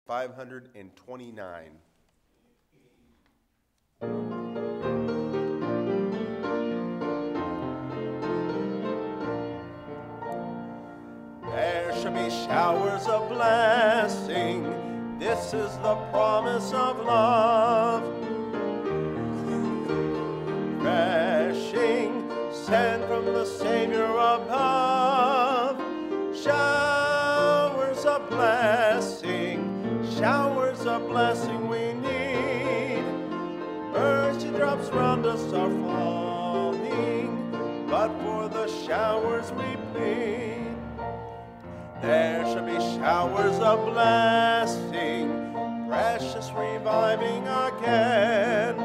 529. There shall be showers of blessing. This is the promise of love. Crashing, sent from the Savior above. Showers of blessing we need. Mercy drops round us are falling, but for the showers we plead. There shall be showers of blessing, precious reviving again,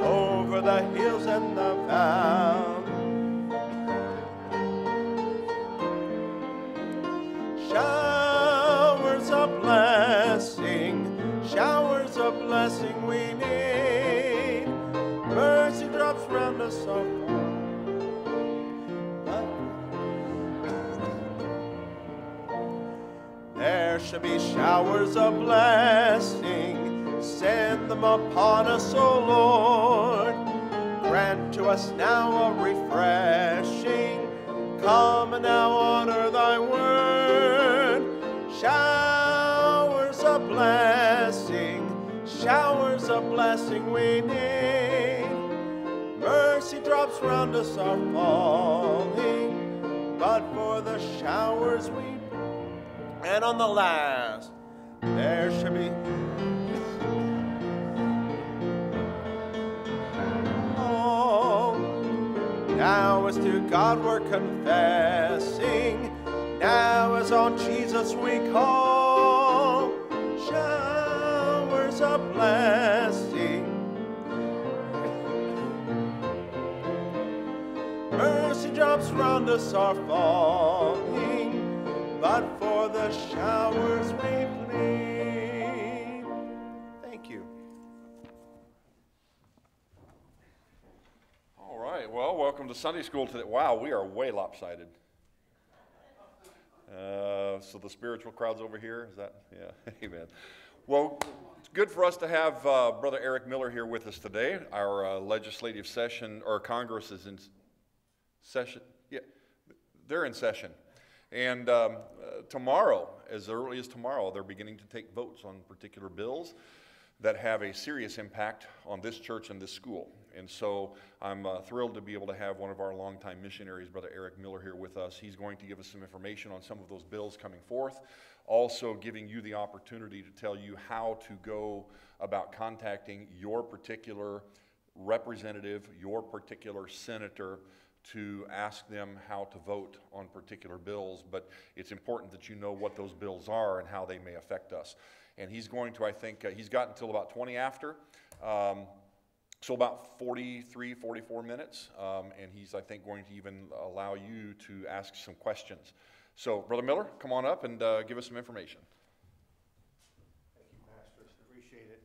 over the hills and the valleys. Showers of blessing we need. Mercy drops round us are falling. There shall be showers of blessing. Send them upon us, O Lord. Grant to us now a refreshing. Come and now honor thy word. Showers of blessing we need. Mercy drops round us are falling, but for the showers we. And on the last, there shall be. Oh, now as to God we're confessing, now as on Jesus we call. Showers of blessing. Mercy drops round us are falling, but for the showers we plead. Thank you. All right, well, welcome to Sunday school today. Wow, we are way lopsided. So the spiritual crowd's over here, is that? Yeah, amen. Well, it's good for us to have Brother Eric Miller here with us today. Our legislative session, or Congress is in session. Yeah, they're in session. And tomorrow, as early as tomorrow, they're beginning to take votes on particular bills that have a serious impact on this church and this school. And so I'm thrilled to be able to have one of our longtime missionaries, Brother Eric Miller, here with us. He's going to give us some information on some of those bills coming forth, also giving you the opportunity to tell you how to go about contacting your particular representative, your particular senator, to ask them how to vote on particular bills. But it's important that you know what those bills are and how they may affect us. And he's going to, I think, he's got until about 20 after. So about 43, 44 minutes, and he's, I think, going to even allow you to ask some questions. So, Brother Miller, come on up and give us some information. Thank you, Pastor. Appreciate it.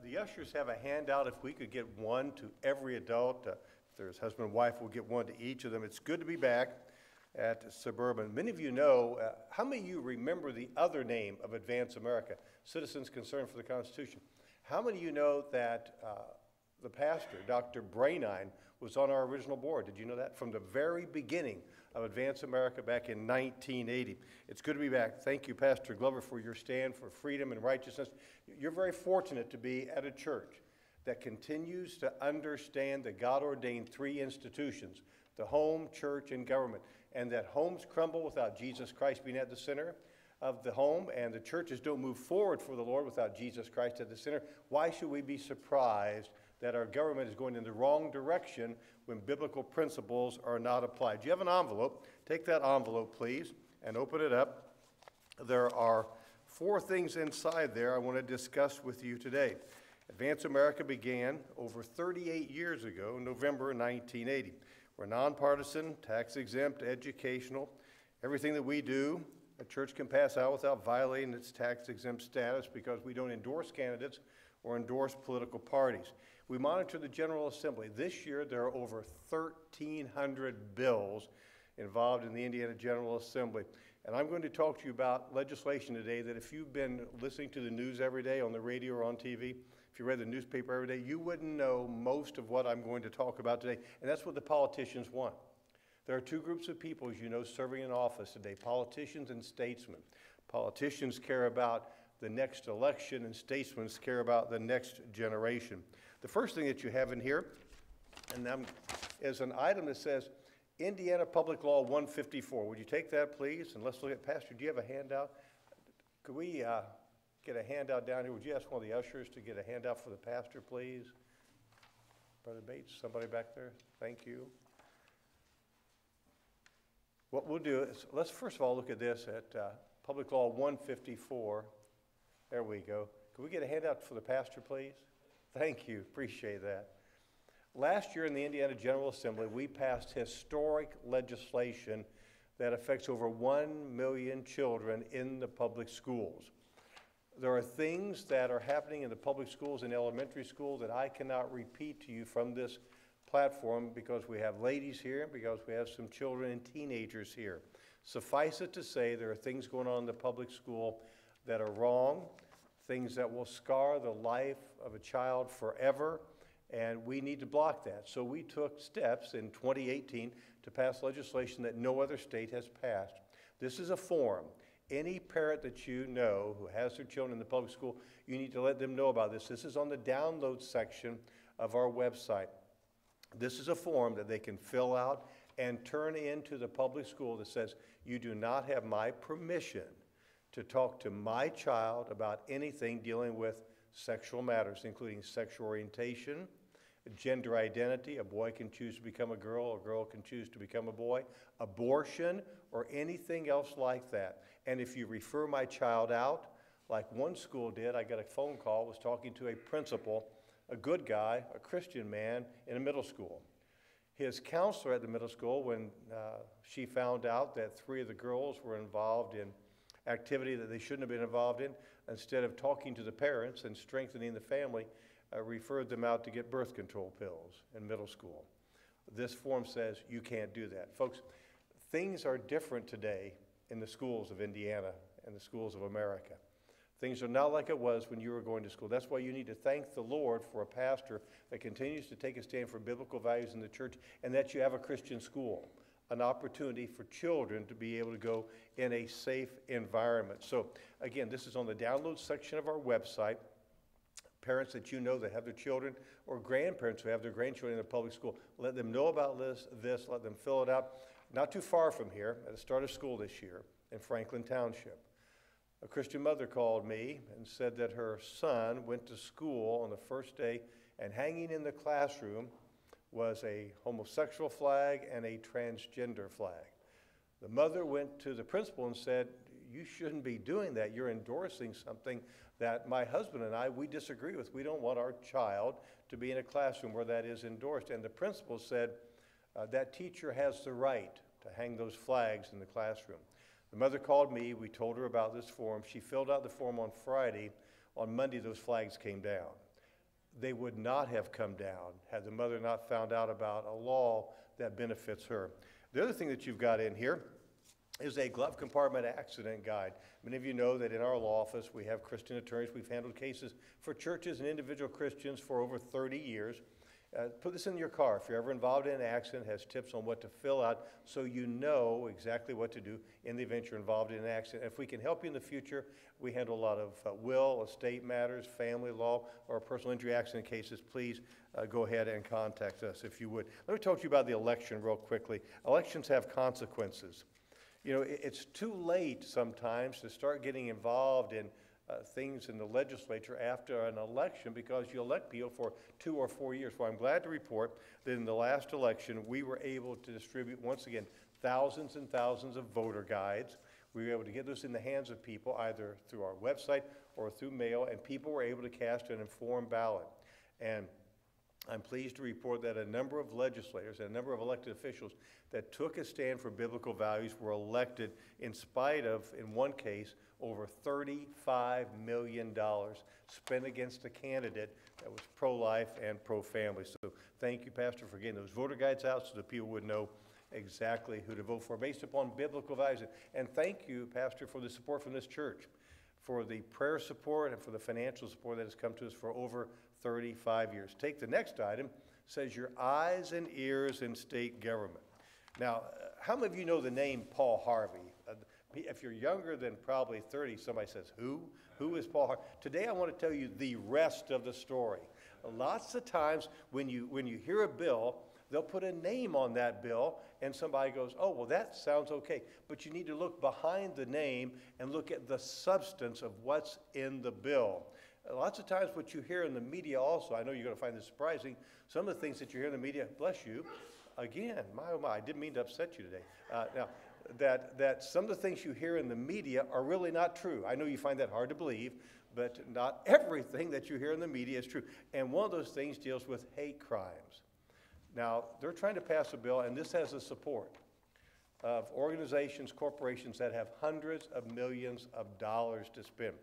The ushers have a handout. If we could get one to every adult, if there's husband and wife, we'll get one to each of them. It's good to be back at Suburban. Many of you know, how many of you remember the other name of Advance America, Citizens Concerned for the Constitution? How many of you know that the pastor, Dr. Brainine, was on our original board? Did you know that? From the very beginning of Advance America back in 1980. It's good to be back. Thank you, Pastor Glover, for your stand for freedom and righteousness. You're very fortunate to be at a church that continues to understand the God-ordained three institutions, the home, church, and government, and that homes crumble without Jesus Christ being at the center of the home, and the churches don't move forward for the Lord without Jesus Christ at the center. Why should we be surprised that our government is going in the wrong direction when biblical principles are not applied? Do you have an envelope? Take that envelope, please, and open it up. There are 4 things inside there I want to discuss with you today. Advance America began over 38 years ago, November 1980. We're nonpartisan, tax-exempt, educational. Everything that we do, a church can pass out without violating its tax-exempt status because we don't endorse candidates or endorse political parties. We monitor the General Assembly. This year, there are over 1,300 bills involved in the Indiana General Assembly. And I'm going to talk to you about legislation today that if you've been listening to the news every day on the radio or on TV, if you read the newspaper every day, you wouldn't know most of what I'm going to talk about today. And that's what the politicians want. There are two groups of people, as you know, serving in office today, politicians and statesmen. Politicians care about the next election, and statesmen care about the next generation. The first thing that you have in here is an item that says Indiana Public Law 154. Would you take that, please? And let's look at, Pastor, do you have a handout? Could we get a handout down here? Would you ask one of the ushers to get a handout for the pastor, please? Brother Bates, somebody back there? Thank you. What we'll do is, let's first of all look at this at Public Law 154. There we go. Could we get a handout for the pastor, please? Thank you. Appreciate that. Last year in the Indiana General Assembly, we passed historic legislation that affects over 1 million children in the public schools. There are things that are happening in the public schools and elementary schools that I cannot repeat to you from this platform because we have ladies here, because we have some children and teenagers here. Suffice it to say, there are things going on in the public school that are wrong, things that will scar the life of a child forever, and we need to block that. So we took steps in 2018 to pass legislation that no other state has passed. This is a form. Any parent that you know who has their children in the public school, you need to let them know about this. This is on the download section of our website. This is a form that they can fill out and turn into the public school that says, you do not have my permission to talk to my child about anything dealing with sexual matters, including sexual orientation, gender identity, a boy can choose to become a girl can choose to become a boy, abortion, or anything else like that. And if you refer my child out, like one school did, I got a phone call, was talking to a principal, a good guy, a Christian man in a middle school. His counselor at the middle school, when she found out that 3 of the girls were involved in activity that they shouldn't have been involved in, instead of talking to the parents and strengthening the family, referred them out to get birth control pills in middle school. This form says you can't do that. Folks, things are different today in the schools of Indiana and the schools of America. Things are not like it was when you were going to school. That's why you need to thank the Lord for a pastor that continues to take a stand for biblical values in the church, and that you have a Christian school, an opportunity for children to be able to go in a safe environment. So again, this is on the download section of our website. Parents that you know that have their children, or grandparents who have their grandchildren in the public school, let them know about this, let them fill it out. Not too far from here, at the start of school this year in Franklin Township, a Christian mother called me and said that her son went to school on the first day, and hanging in the classroom was a homosexual flag and a transgender flag. The mother went to the principal and said, you shouldn't be doing that. You're endorsing something that my husband and I, we disagree with. We don't want our child to be in a classroom where that is endorsed. And the principal said, that teacher has the right to hang those flags in the classroom. The mother called me. We told her about this form. She filled out the form on Friday. On Monday, those flags came down. They would not have come down had the mother not found out about a law that benefits her. The other thing that you've got in here is a glove compartment accident guide. Many of you know that in our law office we have Christian attorneys. We've handled cases for churches and individual Christians for over 30 years. Put this in your car. If you're ever involved in an accident, it has tips on what to fill out so you know exactly what to do in the event you're involved in an accident. If we can help you in the future, we handle a lot of will, estate matters, family law, or personal injury accident cases. Please go ahead and contact us if you would. Let me talk to you about the election real quickly. Elections have consequences. You know, it's too late sometimes to start getting involved in things in the legislature after an election because you elect people for 2 or 4 years. Well, I'm glad to report that in the last election, we were able to distribute, once again, thousands and thousands of voter guides. We were able to get those in the hands of people either through our website or through mail, and people were able to cast an informed ballot. And I'm pleased to report that a number of legislators and a number of elected officials that took a stand for biblical values were elected in spite of, in one case, over $35 million spent against a candidate that was pro-life and pro-family. So thank you, Pastor, for getting those voter guides out so that people would know exactly who to vote for based upon biblical values. And thank you, Pastor, for the support from this church, for the prayer support and for the financial support that has come to us for over 35 years. Take the next item, says your eyes and ears in state government. Now, how many of you know the name Paul Harvey? If you're younger than probably 30, somebody says, who? Who is Paul Harvey? Today I want to tell you the rest of the story. Lots of times when you hear a bill, they'll put a name on that bill, and somebody goes, oh, well, that sounds okay. But you need to look behind the name and look at the substance of what's in the bill. Lots of times what you hear in the media also, I know you're going to find this surprising, some of the things that you hear in the media, bless you, again, my oh my, I didn't mean to upset you today. Now, that some of the things you hear in the media are really not true. I know you find that hard to believe, but not everything that you hear in the media is true. And one of those things deals with hate crimes. Now, they're trying to pass a bill, and this has the support of organizations, corporations that have hundreds of millions of dollars to spend.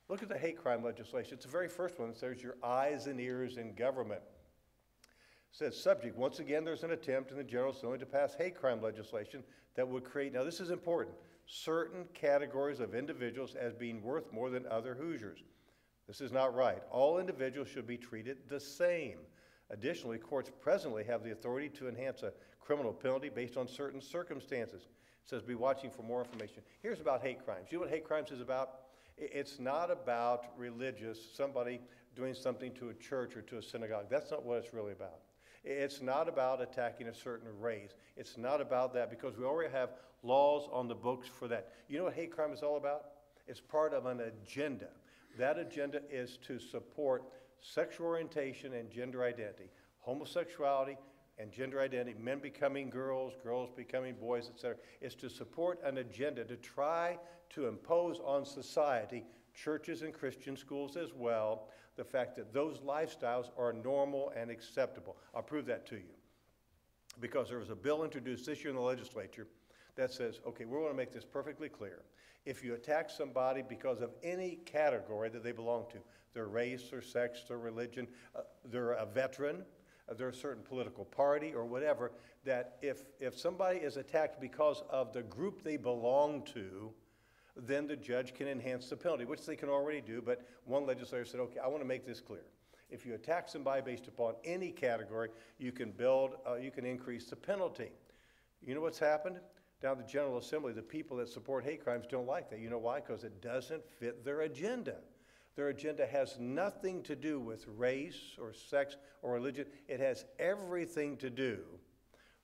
Look at the hate crime legislation. It's the very first one. It says your eyes and ears in government. It says subject. Once again, there's an attempt in the General Assembly to pass hate crime legislation that would create, now this is important, certain categories of individuals as being worth more than other Hoosiers. This is not right. All individuals should be treated the same. Additionally, courts presently have the authority to enhance a criminal penalty based on certain circumstances. It says be watching for more information. Here's about hate crimes. You know what hate crimes is about? It's not about somebody doing something to a church or to a synagogue. That's not what it's really about. It's not about attacking a certain race. It's not about that because we already have laws on the books for that. You know what hate crime is all about? It's part of an agenda. That agenda is to support sexual orientation and gender identity, homosexuality and gender identity, men becoming girls, girls becoming boys, etc. Is to support an agenda to try to impose on society, churches and Christian schools as well, the fact that those lifestyles are normal and acceptable. I'll prove that to you. Because there was a bill introduced this year in the legislature that says, okay, we want to make this perfectly clear. If you attack somebody because of any category that they belong to, their race, their sex, their religion, they're a veteran, they're a certain political party or whatever, that if somebody is attacked because of the group they belong to, then the judge can enhance the penalty, which they can already do, but one legislator said, okay, I want to make this clear. If you attack somebody based upon any category, you can increase the penalty. You know what's happened? Down at the General Assembly, the people that support hate crimes don't like that. You know why? Because it doesn't fit their agenda. Their agenda has nothing to do with race or sex or religion. It has everything to do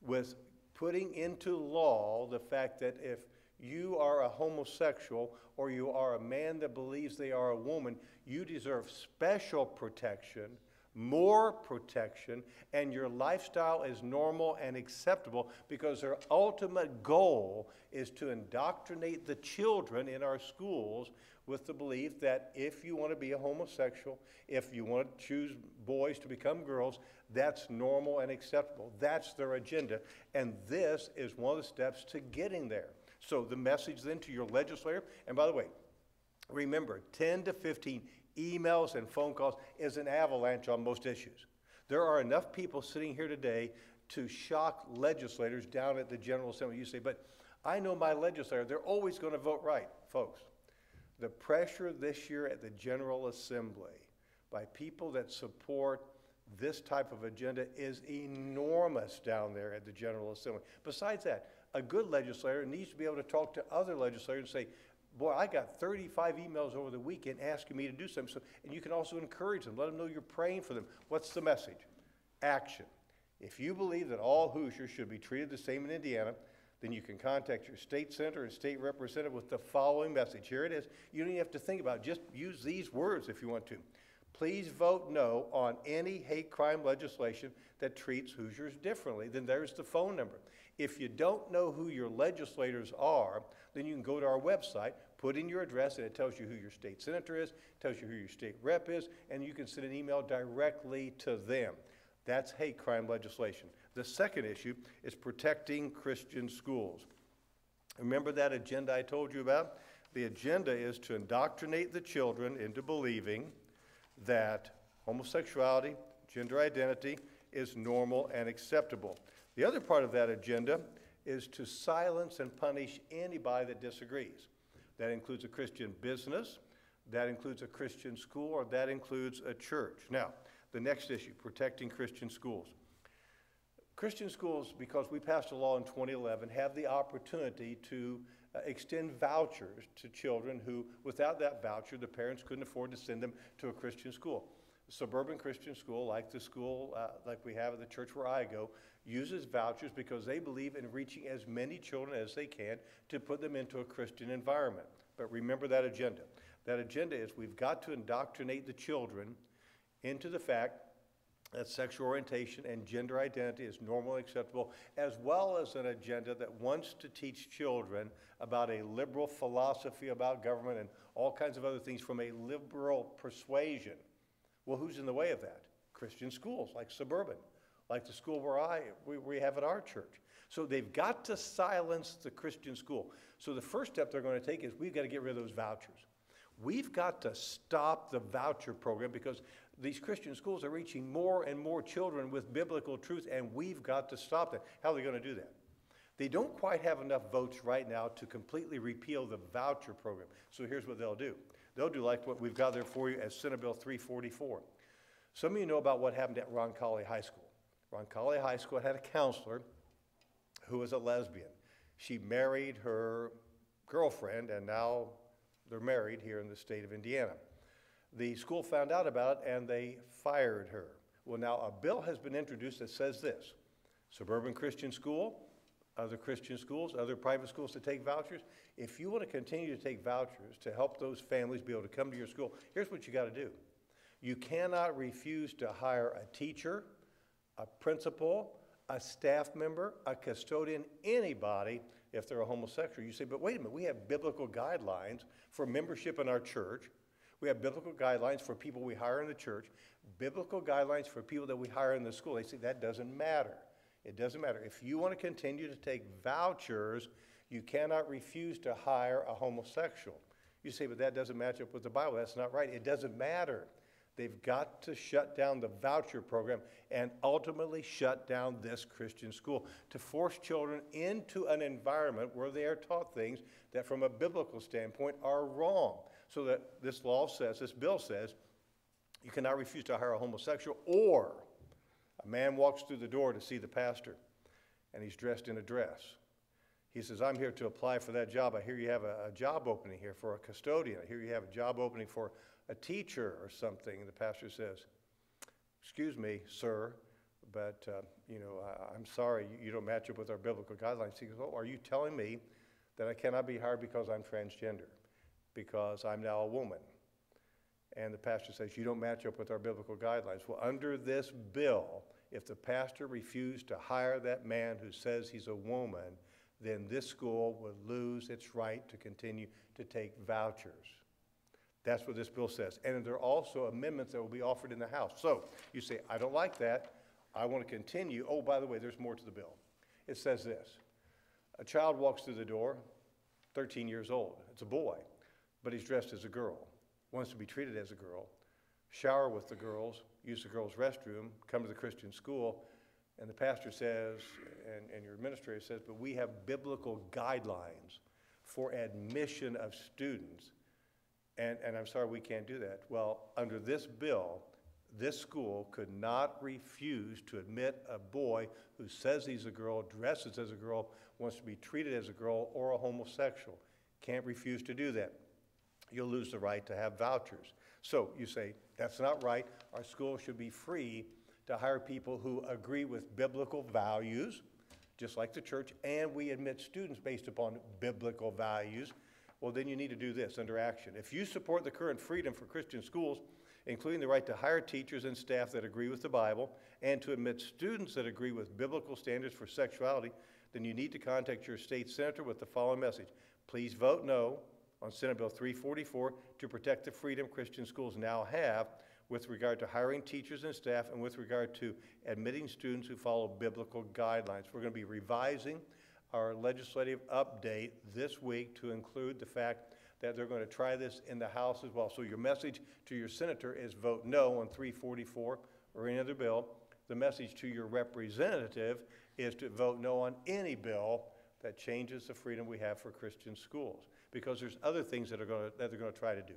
with putting into law the fact that if you are a homosexual or you are a man that believes they are a woman, you deserve special protection, more protection, and your lifestyle is normal and acceptable because their ultimate goal is to indoctrinate the children in our schools with the belief that if you want to be a homosexual, if you want to choose boys to become girls, that's normal and acceptable. That's their agenda, and this is one of the steps to getting there. So the message then to your legislator, and by the way, remember, 10 to 15 emails and phone calls is an avalanche on most issues. There are enough people sitting here today to shock legislators down at the General Assembly. You say, but I know my legislator, they're always going to vote right. Folks, the pressure this year at the General Assembly by people that support this type of agenda is enormous down there at the General Assembly. Besides that, a good legislator needs to be able to talk to other legislators and say, boy, I got 35 emails over the weekend asking me to do something. And you can also encourage them, let them know you're praying for them. What's the message? Action. If you believe that all Hoosiers should be treated the same in Indiana, then you can contact your state senator and state representative with the following message. Here it is. You don't even have to think about it. Just use these words if you want to. Please vote no on any hate crime legislation that treats Hoosiers differently. Then there's the phone number. If you don't know who your legislators are, then you can go to our website, put in your address, and it tells you who your state senator is, tells you who your state rep is, and you can send an email directly to them. That's hate crime legislation. The second issue is protecting Christian schools. Remember that agenda I told you about? The agenda is to indoctrinate the children into believing that homosexuality, gender identity is normal and acceptable. The other part of that agenda is to silence and punish anybody that disagrees. That includes a Christian business, that includes a Christian school, or that includes a church. Now, the next issue, protecting Christian schools. Christian schools, because we passed a law in 2011, have the opportunity to extend vouchers to children who, without that voucher, the parents couldn't afford to send them to a Christian school. Suburban Christian School, like the school like we have at the church where I go, uses vouchers because they believe in reaching as many children as they can to put them into a Christian environment. But remember that agenda. That agenda is we've got to indoctrinate the children into the fact that sexual orientation and gender identity is normal and acceptable, as well as an agenda that wants to teach children about a liberal philosophy about government and all kinds of other things from a liberal persuasion. Well, who's in the way of that? Christian schools like Suburban, like the school where we have at our church. So they've got to silence the Christian school. So the first step they're going to take is we've got to get rid of those vouchers. We've got to stop the voucher program because these Christian schools are reaching more and more children with biblical truth, and we've got to stop that. How are they going to do that? They don't quite have enough votes right now to completely repeal the voucher program. So here's what they'll do. They'll do like what we've got there for you as Senate Bill 344. Some of you know about what happened at Roncalli High School. Roncalli High School had a counselor who was a lesbian. She married her girlfriend, and now they're married here in the state of Indiana. The school found out about it, and they fired her. Well, now a bill has been introduced that says this: Suburban Christian School, other Christian schools, other private schools to take vouchers. If you want to continue to take vouchers to help those families be able to come to your school, here's what you got to do. You cannot refuse to hire a teacher, a principal, a staff member, a custodian, anybody if they're a homosexual. You say, but wait a minute, we have biblical guidelines for membership in our church. We have biblical guidelines for people we hire in the church, biblical guidelines for people that we hire in the school. They say that doesn't matter. It doesn't matter. If you want to continue to take vouchers, you cannot refuse to hire a homosexual. You say, but that doesn't match up with the Bible. That's not right. It doesn't matter. They've got to shut down the voucher program and ultimately shut down this Christian school to force children into an environment where they are taught things that from a biblical standpoint are wrong. So that this law says, this bill says, you cannot refuse to hire a homosexual, or a man walks through the door to see the pastor and he's dressed in a dress. He says, I'm here to apply for that job. I hear you have a job opening here for a custodian. I hear you have a job opening for a teacher or something. And the pastor says, excuse me, sir, but I'm sorry, you don't match up with our biblical guidelines. He goes, oh, are you telling me that I cannot be hired because I'm transgender, because I'm now a woman? And the pastor says, you don't match up with our biblical guidelines. Well, under this bill, if the pastor refused to hire that man who says he's a woman, then this school would lose its right to continue to take vouchers. That's what this bill says. And there are also amendments that will be offered in the House. So you say, I don't like that. I want to continue. Oh, by the way, there's more to the bill. It says this. A child walks through the door, 13 years old. It's a boy, but he's dressed as a girl, wants to be treated as a girl, shower with the girls, use the girls' restroom, come to the Christian school, and the pastor says, and your administrator says, but we have biblical guidelines for admission of students. And I'm sorry, we can't do that. Well, under this bill, this school could not refuse to admit a boy who says he's a girl, dresses as a girl, wants to be treated as a girl, or a homosexual. Can't refuse to do that. You'll lose the right to have vouchers. So you say, that's not right. Our school should be free to hire people who agree with biblical values, just like the church, and we admit students based upon biblical values. Well, then you need to do this under action. If you support the current freedom for Christian schools, including the right to hire teachers and staff that agree with the Bible and to admit students that agree with biblical standards for sexuality, then you need to contact your state senator with the following message. Please vote no on Senate Bill 344 to protect the freedom Christian schools now have with regard to hiring teachers and staff and with regard to admitting students who follow biblical guidelines. We're going to be revising our legislative update this week to include the fact that they're going to try this in the House as well. So your message to your senator is vote no on 344 or any other bill. The message to your representative is to vote no on any bill that changes the freedom we have for Christian schools, because there's other things that they're going to try to do.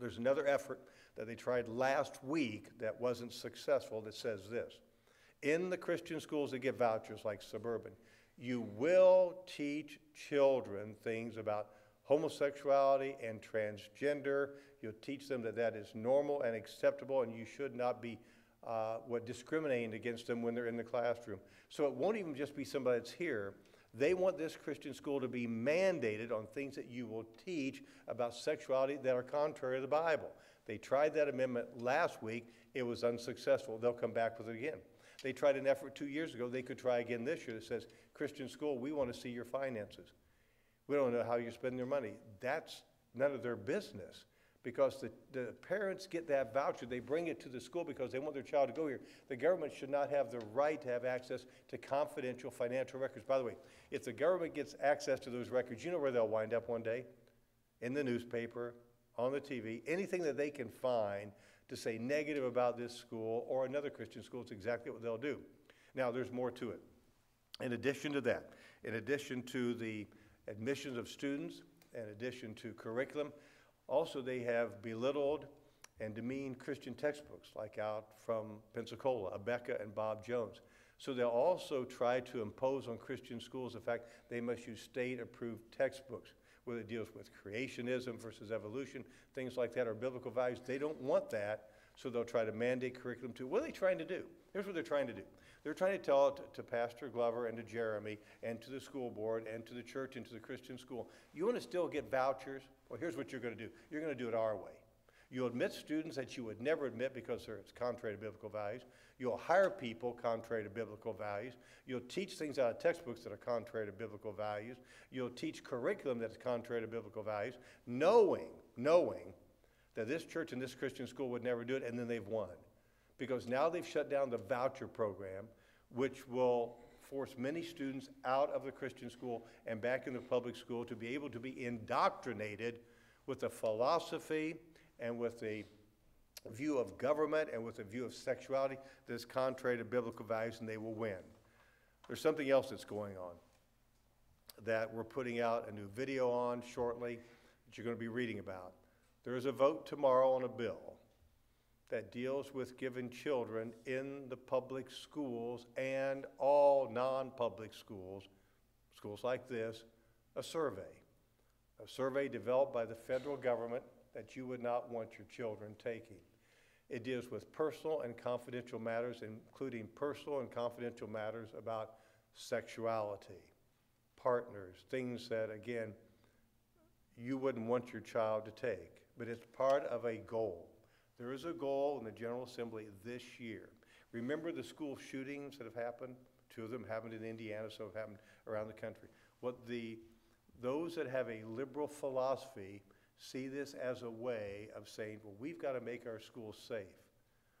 There's another effort that they tried last week that wasn't successful that says this: in the Christian schools that give vouchers like Suburban, you will teach children things about homosexuality and transgender. You'll teach them that that is normal and acceptable, and you should not be discriminating against them when they're in the classroom. So it won't even just be somebody that's here. They want this Christian school to be mandated on things that you will teach about sexuality that are contrary to the Bible. They tried that amendment last week. It was unsuccessful. They'll come back with it again. They tried an effort 2 years ago. They could try again this year that says, Christian school, we want to see your finances. We don't know how you're spending your money. That's none of their business, because the parents get that voucher. They bring it to the school because they want their child to go here. The government should not have the right to have access to confidential financial records. By the way, if the government gets access to those records, you know where they'll wind up one day? In the newspaper, on the TV, anything that they can find to say negative about this school or another Christian school is exactly what they'll do. Now, there's more to it. In addition to that, in addition to the admissions of students, in addition to curriculum, also they have belittled and demeaned Christian textbooks, like out from Pensacola, Abeka and Bob Jones. So they'll also try to impose on Christian schools the fact they must use state-approved textbooks, whether it deals with creationism versus evolution, things like that, or biblical values. They don't want that, so they'll try to mandate curriculum too. What are they trying to do? Here's what they're trying to do. They're trying to tell it to Pastor Glover and to Jeremy and to the school board and to the church and to the Christian school, you want to still get vouchers? Well, here's what you're going to do. You're going to do it our way. You'll admit students that you would never admit because it's contrary to biblical values. You'll hire people contrary to biblical values. You'll teach things out of textbooks that are contrary to biblical values. You'll teach curriculum that is contrary to biblical values, knowing that this church and this Christian school would never do it, and then they've won. Because now they've shut down the voucher program, which will force many students out of the Christian school and back in the public school to be able to be indoctrinated with a philosophy and with a view of government and with a view of sexuality that is contrary to biblical values, and they will win. There's something else that's going on that we're putting out a new video on shortly that you're going to be reading about. There is a vote tomorrow on a bill that deals with giving children in the public schools and all non-public schools, schools like this, a survey developed by the federal government that you would not want your children taking. It deals with personal and confidential matters, including personal and confidential matters about sexuality, partners, things that, again, you wouldn't want your child to take. But it's part of a goal. There is a goal in the General Assembly this year. Remember the school shootings that have happened? 2 of them happened in Indiana, so have happened around the country. Those that have a liberal philosophy see this as a way of saying, well, we've got to make our schools safe.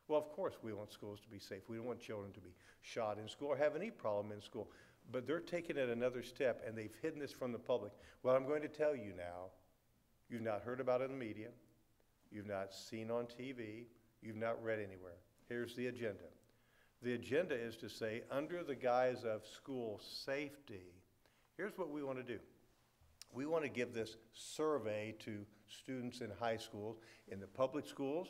Well, of course we want schools to be safe. We don't want children to be shot in school or have any problem in school. But they're taking it another step, and they've hidden this from the public. Well, I'm going to tell you now, you've not heard about it in the media. You've not seen on TV. You've not read anywhere. Here's the agenda. The agenda is to say, under the guise of school safety, here's what we want to do. We want to give this survey to students in high schools, in the public schools,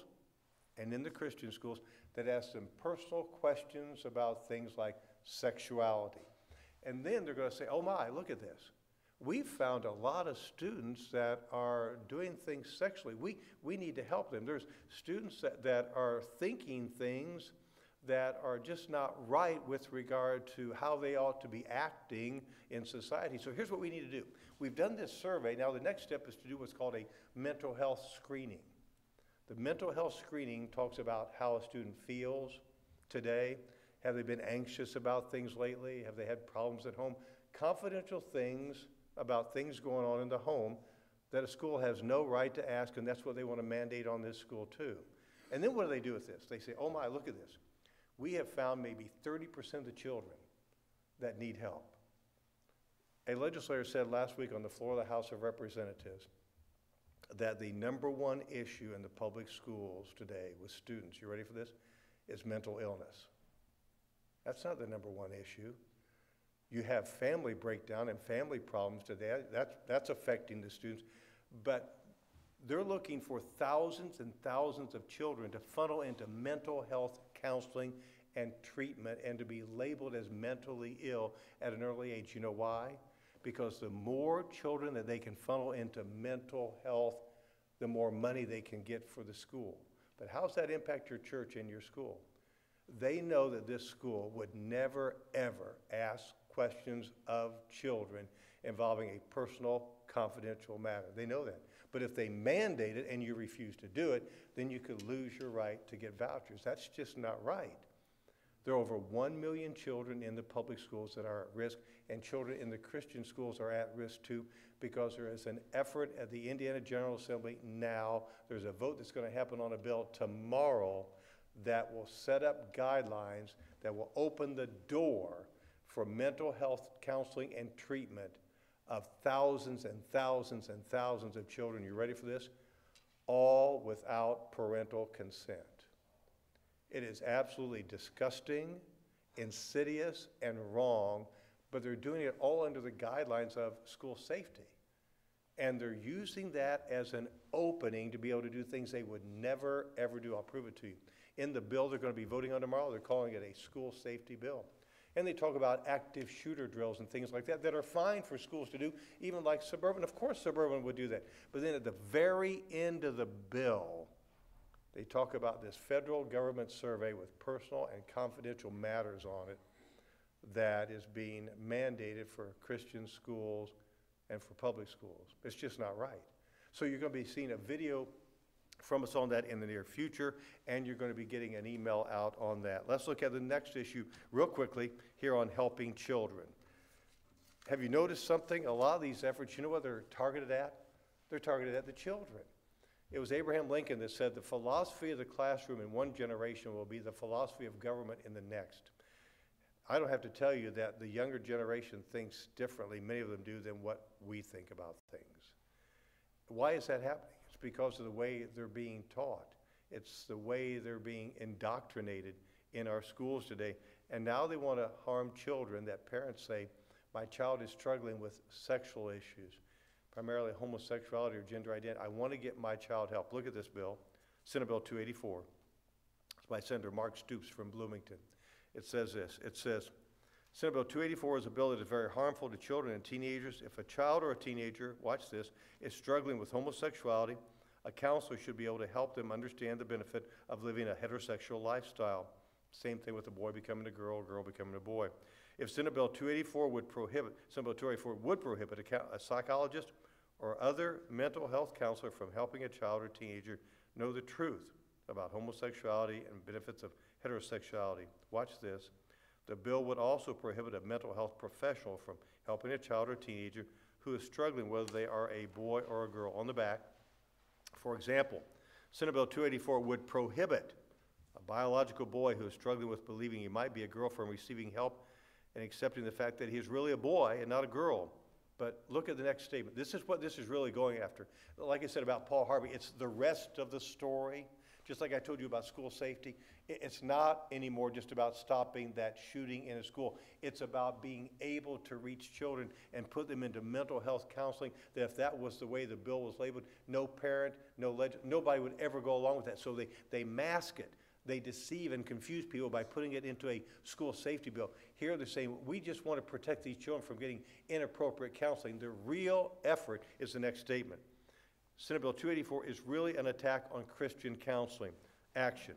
and in the Christian schools that asks them personal questions about things like sexuality. And then they're going to say, oh my, look at this. We've found a lot of students that are doing things sexually. We need to help them. There's students that are thinking things that are just not right with regard to how they ought to be acting in society. So here's what we need to do. We've done this survey. Now the next step is to do what's called a mental health screening. The mental health screening talks about how a student feels today. Have they been anxious about things lately? Have they had problems at home? Confidential things about things going on in the home that a school has no right to ask, and that's what they want to mandate on this school too. And then what do they do with this? They say, oh my, look at this. We have found maybe 30% of the children that need help. A legislator said last week on the floor of the House of Representatives that the #1 issue in the public schools today with students, you ready for this, is mental illness. That's not the #1 issue. You have family breakdown and family problems today. That's affecting the students. But they're looking for thousands and thousands of children to funnel into mental health counseling and treatment and to be labeled as mentally ill at an early age. You know why? Because the more children that they can funnel into mental health, the more money they can get for the school. But how does that impact your church and your school? They know that this school would never, ever ask questions of children involving a personal, confidential matter. They know that. But if they mandate it and you refuse to do it, then you could lose your right to get vouchers. That's just not right. There are over 1 million children in the public schools that are at risk, and children in the Christian schools are at risk too, because there is an effort at the Indiana General Assembly now. There's a vote that's going to happen on a bill tomorrow that will set up guidelines that will open the door for mental health counseling and treatment of thousands and thousands and thousands of children. You ready for this? All without parental consent. It is absolutely disgusting, insidious, and wrong, but they're doing it all under the guidelines of school safety. And they're using that as an opening to be able to do things they would never, ever do. I'll prove it to you. In the bill they're going to be voting on tomorrow, they're calling it a school safety bill. And they talk about active shooter drills and things like that that are fine for schools to do, even like Suburban. Of course Suburban would do that. But then at the very end of the bill, they talk about this federal government survey with personal and confidential matters on it that is being mandated for Christian schools and for public schools. It's just not right. So you're going to be seeing a video from us on that in the near future, and you're going to be getting an email out on that. Let's look at the next issue real quickly here on helping children. Have you noticed something? A lot of these efforts, you know what they're targeted at? They're targeted at the children. It was Abraham Lincoln that said the philosophy of the classroom in one generation will be the philosophy of government in the next. I don't have to tell you that the younger generation thinks differently, many of them do, than what we think about things. Why is that happening? It's because of the way they're being taught. It's the way they're being indoctrinated in our schools today. And now they want to harm children that parents say, my child is struggling with sexual issues, primarily homosexuality or gender identity. I want to get my child help. Look at this bill, Senate Bill 284. It's by Senator Mark Stoops from Bloomington. It says this. It says, Senate Bill 284 is a bill that is very harmful to children and teenagers. If a child or a teenager, watch this, is struggling with homosexuality, a counselor should be able to help them understand the benefit of living a heterosexual lifestyle. Same thing with a boy becoming a girl becoming a boy. If Senate Bill 284 would prohibit, Senate Bill 284 would prohibit a psychologist or other mental health counselor from helping a child or teenager know the truth about homosexuality and benefits of heterosexuality. Watch this. The bill would also prohibit a mental health professional from helping a child or teenager who is struggling whether they are a boy or a girl. On the back, for example, Senate Bill 284 would prohibit a biological boy who is struggling with believing he might be a girl from receiving help and accepting the fact that he is really a boy and not a girl. But look at the next statement. This is what this is really going after. Like I said about Paul Harvey, it's the rest of the story. Just like I told you about school safety, it's not anymore just about stopping that shooting in a school. It's about being able to reach children and put them into mental health counseling, that if that was the way the bill was labeled, no parent, nobody would ever go along with that. So they mask it. They deceive and confuse people by putting it into a school safety bill. Here they're saying, we just want to protect these children from getting inappropriate counseling. The real effort is the next statement. Senate Bill 284 is really an attack on Christian counseling action.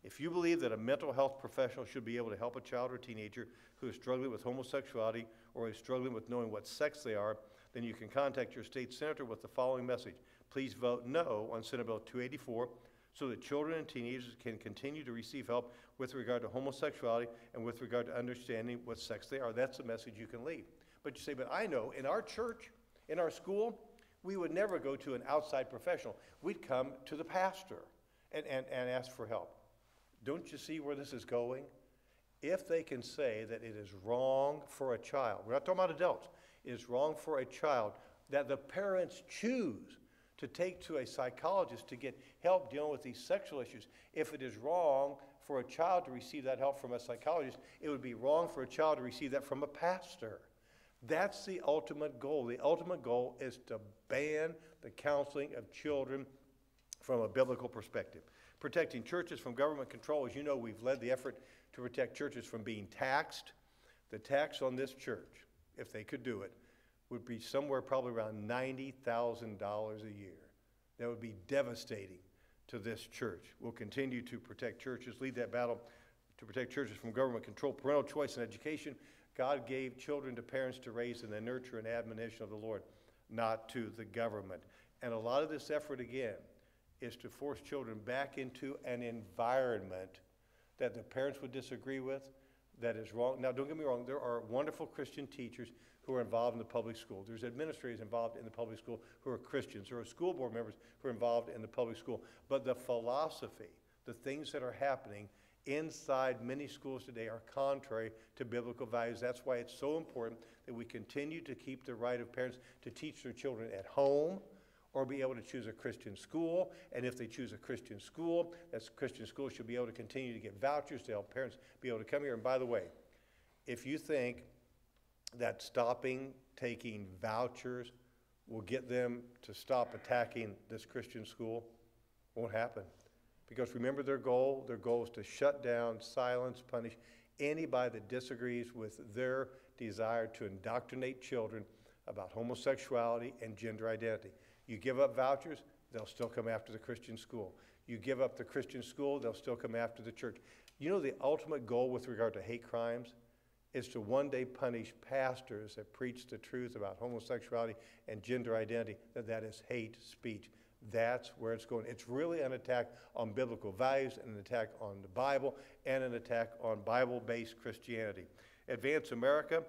If you believe that a mental health professional should be able to help a child or teenager who is struggling with homosexuality or is struggling with knowing what sex they are, then you can contact your state senator with the following message. Please vote no on Senate Bill 284 so that children and teenagers can continue to receive help with regard to homosexuality and with regard to understanding what sex they are. That's the message you can leave. But you say, but I know in our church, in our school, we would never go to an outside professional. We'd come to the pastor and ask for help. Don't you see where this is going? If they can say that it is wrong for a child, we're not talking about adults, it is wrong for a child that the parents choose to take to a psychologist to get help dealing with these sexual issues. If it is wrong for a child to receive that help from a psychologist, it would be wrong for a child to receive that from a pastor. That's the ultimate goal. The ultimate goal is to ban the counseling of children from a biblical perspective. Protecting churches from government control. As you know, we've led the effort to protect churches from being taxed. The tax on this church, if they could do it, would be somewhere probably around $90,000 a year. That would be devastating to this church. We'll continue to protect churches, lead that battle to protect churches from government control. Parental choice in education. God gave children to parents to raise in the nurture and admonition of the Lord, not to the government. And a lot of this effort, again, is to force children back into an environment that the parents would disagree with, that is wrong. Now, don't get me wrong, there are wonderful Christian teachers who are involved in the public school. There's administrators involved in the public school who are Christians. There are school board members who are involved in the public school. But the philosophy, the things that are happening inside many schools today are contrary to biblical values. That's why it's so important that we continue to keep the right of parents to teach their children at home or be able to choose a Christian school. And if they choose a Christian school, that Christian school should be able to continue to get vouchers to help parents be able to come here. And by the way, if you think that stopping taking vouchers will get them to stop attacking this Christian school, won't happen. Because remember their goal is to shut down, silence, punish anybody that disagrees with their desire to indoctrinate children about homosexuality and gender identity. You give up vouchers, they'll still come after the Christian school. You give up the Christian school, they'll still come after the church. You know the ultimate goal with regard to hate crimes is to one day punish pastors that preach the truth about homosexuality and gender identity, that is hate speech. That's where it's going. It's really an attack on biblical values, and an attack on the Bible, and an attack on Bible-based Christianity. Advance America,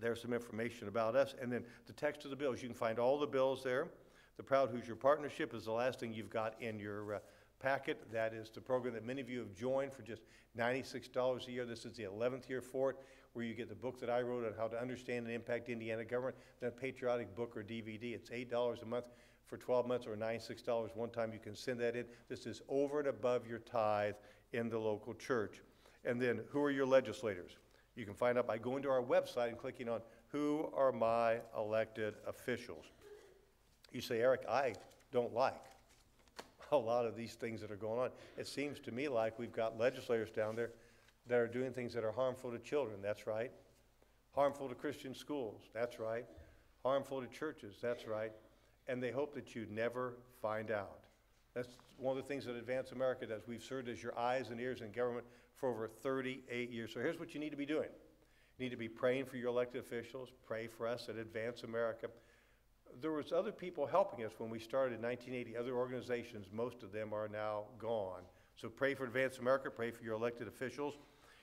there's some information about us. And then the text of the bills. You can find all the bills there. The Proud Hoosier Partnership is the last thing you've got in your packet. That is the program that many of you have joined for just $96 a year. This is the 11th year for it, where you get the book that I wrote on how to understand and impact Indiana government, then a patriotic book or DVD. It's $8 a month for 12 months or $96 one time. You can send that in. This is over and above your tithe in the local church. And then who are your legislators? You can find out by going to our website and clicking on who are my elected officials. You say, Eric, I don't like a lot of these things that are going on. It seems to me like we've got legislators down there that are doing things that are harmful to children. That's right. Harmful to Christian schools. That's right. Harmful to churches. That's right. And they hope that you never find out. That's one of the things that Advance America does. We've served as your eyes and ears in government for over 38 years. So here's what you need to be doing. You need to be praying for your elected officials. Pray for us at Advance America. There was other people helping us when we started in 1980, other organizations. Most of them are now gone. So pray for Advance America. Pray for your elected officials.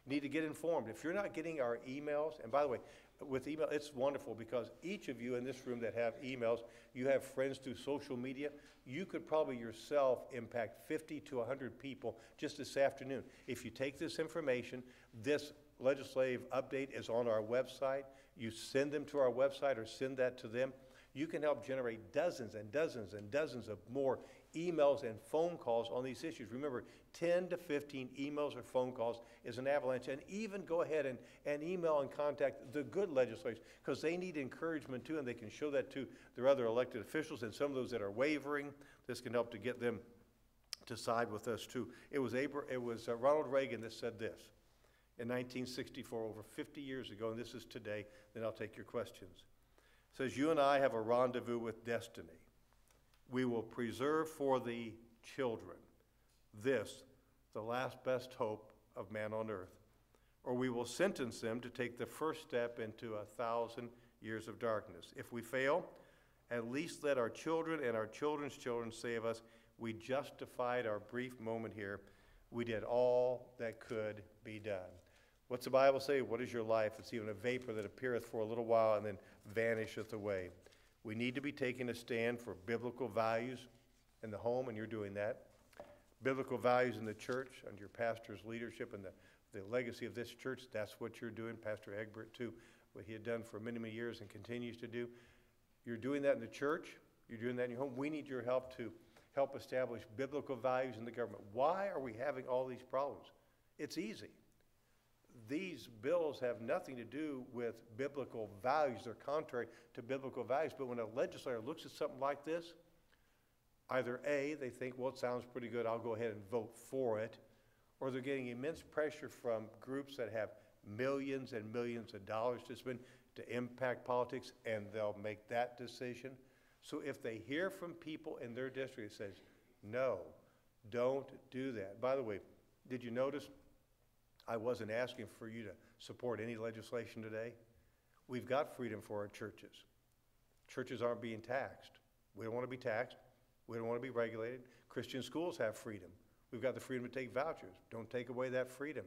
You need to get informed. If you're not getting our emails, and by the way, with email, it's wonderful because each of you in this room that have emails, you have friends through social media. You could probably yourself impact 50 to 100 people just this afternoon. If you take this information, this legislative update is on our website. You send them to our website or send that to them. You can help generate dozens and dozens and dozens of more emails and phone calls on these issues. Remember, 10 to 15 emails or phone calls is an avalanche. And even go ahead and email and contact the good legislators, because they need encouragement too, and they can show that to their other elected officials and some of those that are wavering. This can help to get them to side with us too. It was Ronald Reagan that said this in 1964, over 50 years ago, and this is today. Then I'll take your questions. It says, you and I have a rendezvous with destiny. We will preserve for the children this, the last best hope of man on earth, or we will sentence them to take the first step into 1,000 years of darkness. If we fail, at least let our children and our children's children say of us, we justified our brief moment here. We did all that could be done. What's the Bible say? What is your life? It's even a vapor that appeareth for a little while and then vanisheth away. We need to be taking a stand for biblical values in the home, and you're doing that. Biblical values in the church under your pastor's leadership and the legacy of this church. That's what you're doing. Pastor Egbert, too, what he had done for many, many years and continues to do. You're doing that in the church. You're doing that in your home. We need your help to help establish biblical values in the government. Why are we having all these problems? It's easy. These bills have nothing to do with biblical values. They're contrary to biblical values. But when a legislator looks at something like this, either A, they think, well, it sounds pretty good, I'll go ahead and vote for it, or they're getting immense pressure from groups that have millions and millions of dollars to spend to impact politics, and they'll make that decision. So if they hear from people in their district that says, no, don't do that. By the way, did you notice I wasn't asking for you to support any legislation today? We've got freedom for our churches. Churches aren't being taxed. We don't want to be taxed. We don't want to be regulated. Christian schools have freedom. We've got the freedom to take vouchers. Don't take away that freedom.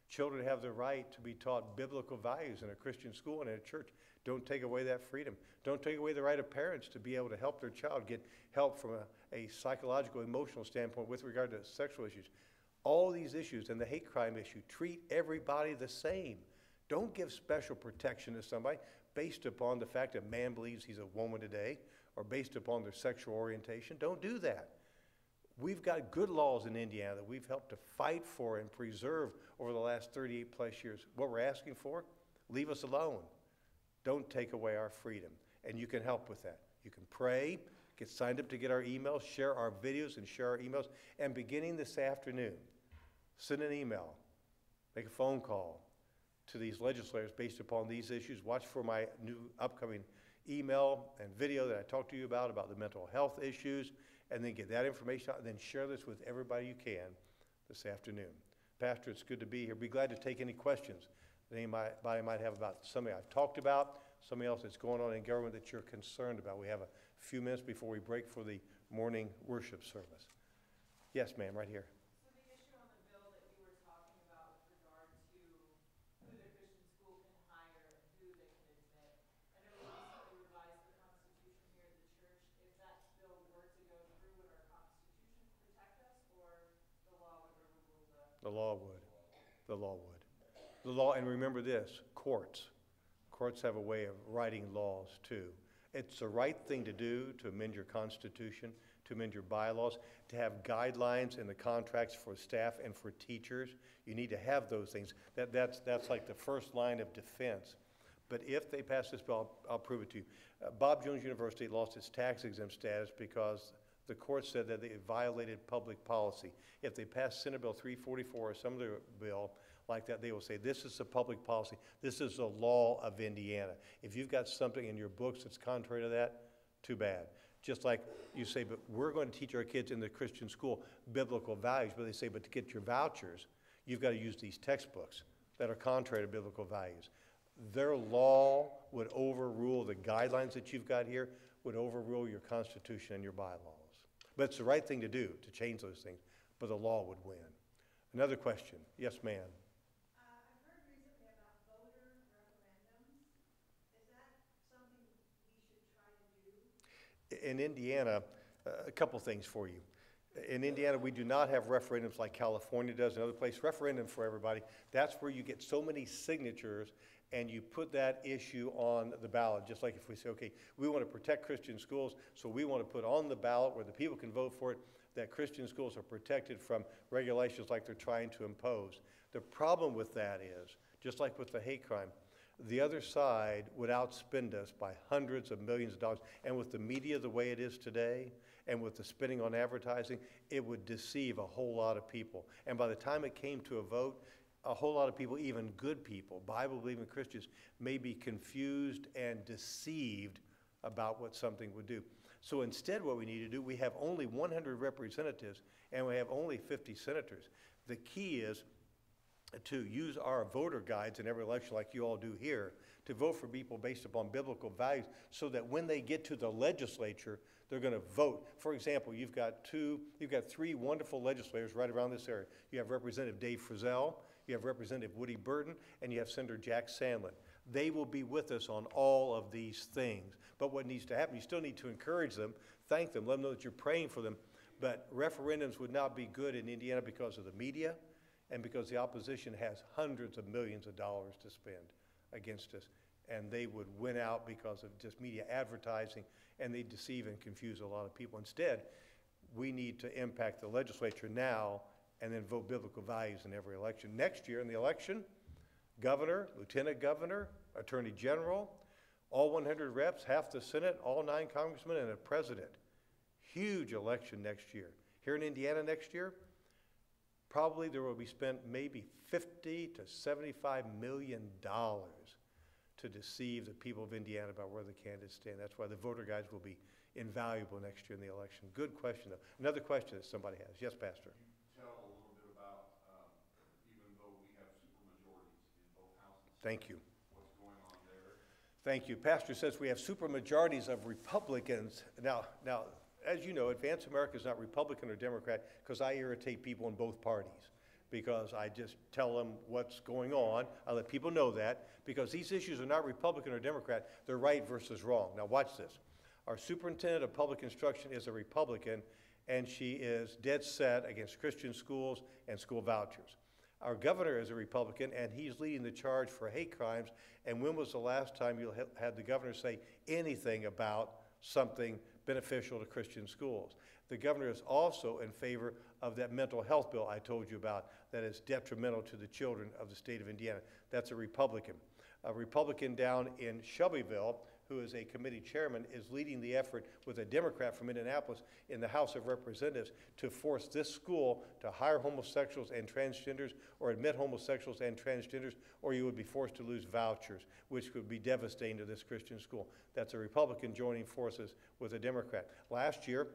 Children have the right to be taught biblical values in a Christian school and in a church. Don't take away that freedom. Don't take away the right of parents to be able to help their child get help from a psychological, emotional standpoint with regard to sexual issues. All these issues and the hate crime issue, treat everybody the same. Don't give special protection to somebody based upon the fact that a man believes he's a woman today or based upon their sexual orientation. Don't do that. We've got good laws in Indiana that we've helped to fight for and preserve over the last 38 plus years. What we're asking for, leave us alone. Don't take away our freedom. And you can help with that. You can pray, get signed up to get our emails, share our videos and share our emails. And beginning this afternoon, send an email, make a phone call to these legislators based upon these issues. Watch for my new upcoming email and video that I talked to you about the mental health issues, and then get that information out, and then share this with everybody you can this afternoon. Pastor, it's good to be here. Be glad to take any questions that anybody might have about something I've talked about, something else that's going on in government that you're concerned about. We have a few minutes before we break for the morning worship service. Yes, ma'am, right here. So the issue on the bill that you were talking about with regard to who the Christian school can hire and who they can admit, I know we recently revised the Constitution here at the church. If that bill were to go through, would our Constitution protect us, or the law would overrule The law would. The law would. The law, and remember this, courts. Courts have a way of writing laws too. It's the right thing to do to amend your Constitution, to amend your bylaws, to have guidelines in the contracts for staff and for teachers. You need to have those things. That's like the first line of defense. But if they pass this bill, I'll prove it to you. Bob Jones University lost its tax-exempt status because the court said that they violated public policy. If they pass Senate Bill 344 or some other bill like that, they will say, this is a public policy. This is the law of Indiana. If you've got something in your books that's contrary to that, too bad. Just like you say, but we're going to teach our kids in the Christian school biblical values, but they say, but to get your vouchers, you've got to use these textbooks that are contrary to biblical values. Their law would overrule the guidelines that you've got here, would overrule your Constitution and your bylaws. But it's the right thing to do, to change those things, but the law would win. Another question. Yes, ma'am. I've heard recently about voter referendums. Is that something we should try to do? In Indiana, a couple things for you. In Indiana, we do not have referendums like California does and other places. Referendum for everybody, that's where you get so many signatures and you put that issue on the ballot. Just like if we say, okay, we want to protect Christian schools, so we want to put on the ballot where the people can vote for it, that Christian schools are protected from regulations like they're trying to impose. The problem with that is, just like with the hate crime, the other side would outspend us by hundreds of millions of dollars. And with the media the way it is today, and with the spending on advertising, it would deceive a whole lot of people. And by the time it came to a vote, a whole lot of people, even good people, Bible-believing Christians, may be confused and deceived about what something would do. So instead what we need to do, we have only 100 representatives and we have only 50 senators. The key is to use our voter guides in every election like you all do here to vote for people based upon biblical values so that when they get to the legislature, they're going to vote. For example, you've got three wonderful legislators right around this area. You have Representative Dave Frizzell, you have Representative Woody Burton, and you have Senator Jack Sandlin. They will be with us on all of these things. But what needs to happen, you still need to encourage them, thank them, let them know that you're praying for them. But referendums would not be good in Indiana because of the media and because the opposition has hundreds of millions of dollars to spend against us. and they would win out because of just media advertising, and they deceive and confuse a lot of people. Instead, we need to impact the legislature now and then vote biblical values in every election. Next year in the election, governor, lieutenant governor, attorney general, all 100 reps, half the Senate, all 9 congressmen, and a president. Huge election next year. Here in Indiana next year, probably there will be spent maybe $50 to $75 million to deceive the people of Indiana about where the candidates stand. That's why the voter guides will be invaluable next year in the election. Good question, though. Another question that somebody has. Yes, Pastor? Tell a little bit about, even though we have supermajorities in both houses. Thank you. What's going on there? Thank you. Pastor says we have supermajorities of Republicans. Now, as you know, Advance America is not Republican or Democrat because I irritate people in both parties, because I just tell them what's going on. I let people know that, because these issues are not Republican or Democrat. They're right versus wrong. Now watch this. Our superintendent of public instruction is a Republican, and she is dead set against Christian schools and school vouchers. Our governor is a Republican, and he's leading the charge for hate crimes. And when was the last time you had the governor say anything about something beneficial to Christian schools? The governor is also in favor of that mental health bill I told you about that is detrimental to the children of the state of Indiana. That's a Republican. A Republican down in Shelbyville, who is a committee chairman, is leading the effort with a Democrat from Indianapolis in the House of Representatives to force this school to hire homosexuals and transgenders, or admit homosexuals and transgenders, or you would be forced to lose vouchers, which would be devastating to this Christian school. That's a Republican joining forces with a Democrat. Last year,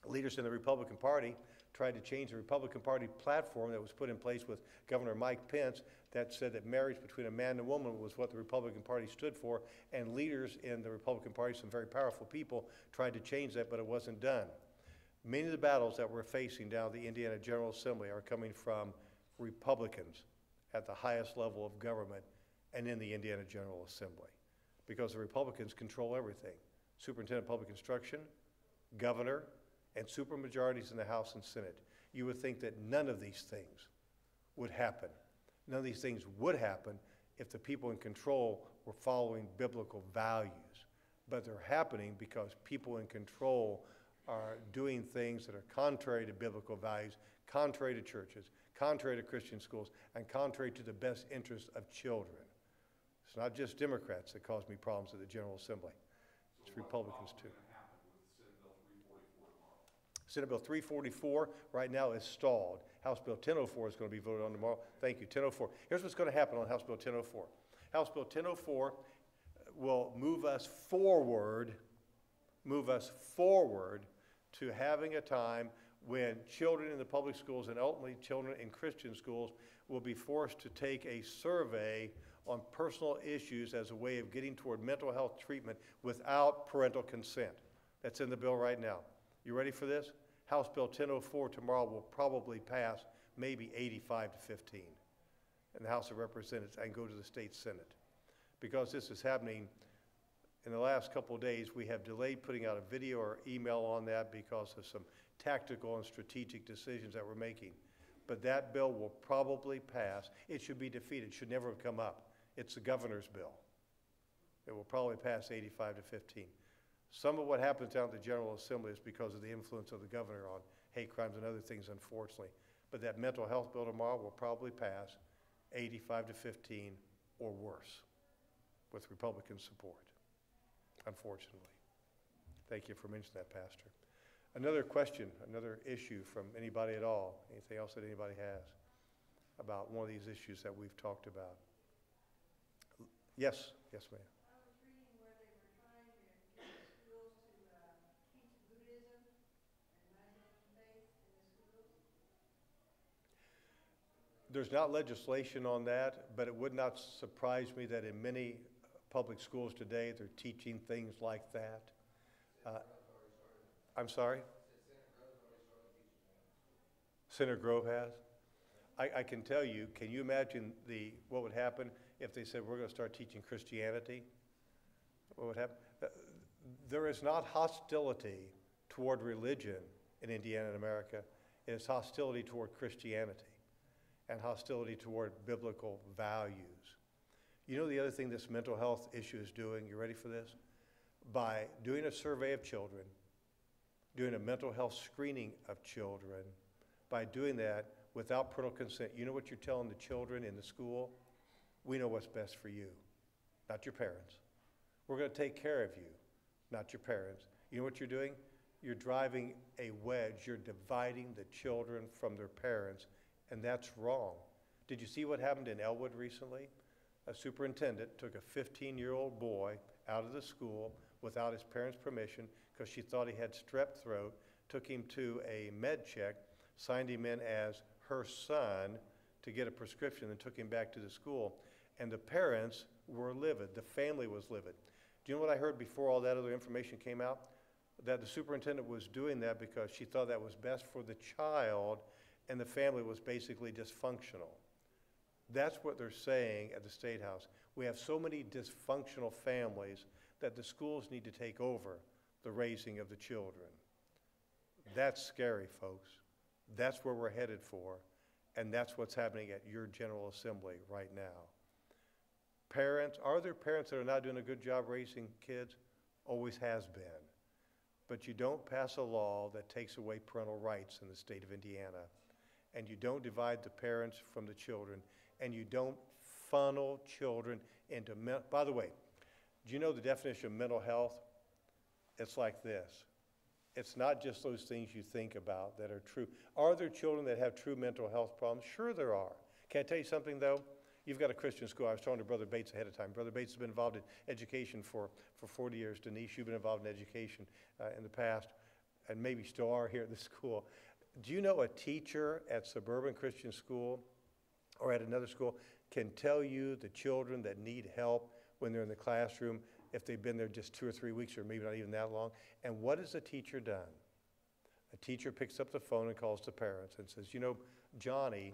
leaders in the Republican Party tried to change the Republican Party platform that was put in place with Governor Mike Pence that said that marriage between a man and a woman was what the Republican Party stood for, and leaders in the Republican Party, some very powerful people, tried to change that, but it wasn't done. Many of the battles that we're facing down at the Indiana General Assembly are coming from Republicans at the highest level of government and in the Indiana General Assembly, because the Republicans control everything. Superintendent of Public Instruction, governor, and supermajorities in the House and Senate. You would think that none of these things would happen. None of these things would happen if the people in control were following biblical values. But they're happening because people in control are doing things that are contrary to biblical values, contrary to churches, contrary to Christian schools, and contrary to the best interest of children. It's not just Democrats that cause me problems at the General Assembly. It's Republicans too. Senate Bill 344 right now is stalled. House Bill 1004 is going to be voted on tomorrow. Thank you, 1004. Here's what's going to happen on House Bill 1004. House Bill 1004 will move us forward to having a time when children in the public schools and ultimately children in Christian schools will be forced to take a survey on personal issues as a way of getting toward mental health treatment without parental consent. That's in the bill right now. You ready for this? House Bill 1004 tomorrow will probably pass maybe 85 to 15 in the House of Representatives and go to the state Senate. Because this is happening in the last couple of days, we have delayed putting out a video or email on that because of some tactical and strategic decisions that we're making. But that bill will probably pass. It should be defeated. It should never have come up. It's the governor's bill. It will probably pass 85 to 15. Some of what happens down at the General Assembly is because of the influence of the governor on hate crimes and other things, unfortunately. But that mental health bill tomorrow will probably pass 85 to 15 or worse with Republican support, unfortunately. Thank you for mentioning that, Pastor. Another question, another issue from anybody at all, anything else that anybody has about one of these issues that we've talked about? Yes, yes, ma'am. There's not legislation on that, but it would not surprise me that in many public schools today, they're teaching things like that. I'm sorry? Center Grove has? I can tell you, can you imagine what would happen if they said, we're going to start teaching Christianity? What would happen? There is not hostility toward religion in Indiana and America. It is hostility toward Christianity and hostility toward biblical values. You know the other thing this mental health issue is doing? You ready for this? By doing a survey of children, doing a mental health screening of children, by doing that without parental consent, you know what you're telling the children in the school? We know what's best for you, not your parents. We're going to take care of you, not your parents. You know what you're doing? You're driving a wedge. You're dividing the children from their parents, and that's wrong. Did you see what happened in Elwood recently? A superintendent took a 15-year-old boy out of the school without his parents' permission because she thought he had strep throat, took him to a med check, signed him in as her son to get a prescription, and took him back to the school. And the parents were livid. The family was livid. Do you know what I heard before all that other information came out? That the superintendent was doing that because she thought that was best for the child, and the family was basically dysfunctional. That's what they're saying at the State House. We have so many dysfunctional families that the schools need to take over the raising of the children. That's scary, folks. That's where we're headed for, and that's what's happening at your General Assembly right now. Parents, are there parents that are not doing a good job raising kids? Always has been. But you don't pass a law that takes away parental rights in the state of Indiana, and you don't divide the parents from the children, and you don't funnel children into by the way, do you know the definition of mental health? It's like this. It's not just those things you think about that are true. Are there children that have true mental health problems? Sure there are. Can I tell you something though? You've got a Christian school. I was talking to Brother Bates ahead of time. Brother Bates has been involved in education for 40 years. Denise, you've been involved in education in the past, and maybe still are here at the school. Do you know a teacher at Suburban Christian School or at another school can tell you the children that need help when they're in the classroom, if they've been there just 2 or 3 weeks or maybe not even that long? And what has a teacher done? A teacher picks up the phone and calls the parents and says, you know, Johnny,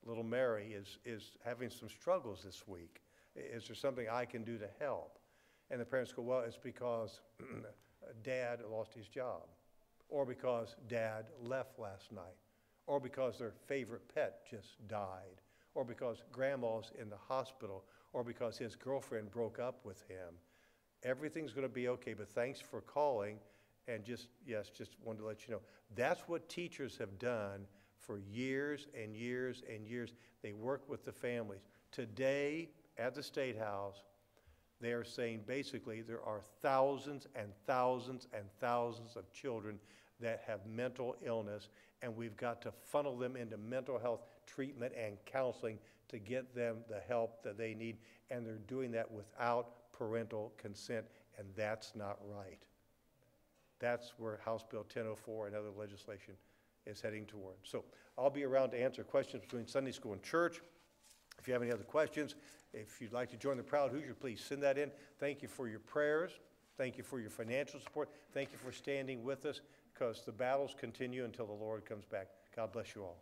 little Mary is having some struggles this week. Is there something I can do to help? And the parents go, well, it's because Dad lost his job, or because Dad left last night, or because their favorite pet just died, or because Grandma's in the hospital, or because his girlfriend broke up with him. Everything's going to be okay, but thanks for calling, and just wanted to let you know. That's what teachers have done for years and years and years. They work with the families. Today, at the State House, they are saying basically there are thousands and thousands and thousands of children that have mental illness, and we've got to funnel them into mental health treatment and counseling to get them the help that they need, and they're doing that without parental consent, and that's not right. That's where House Bill 1004 and other legislation is heading toward. So I'll be around to answer questions between Sunday school and church. If you have any other questions, if you'd like to join the Proud Hoosier, please send that in. Thank you for your prayers. Thank you for your financial support. Thank you for standing with us, because the battles continue until the Lord comes back. God bless you all.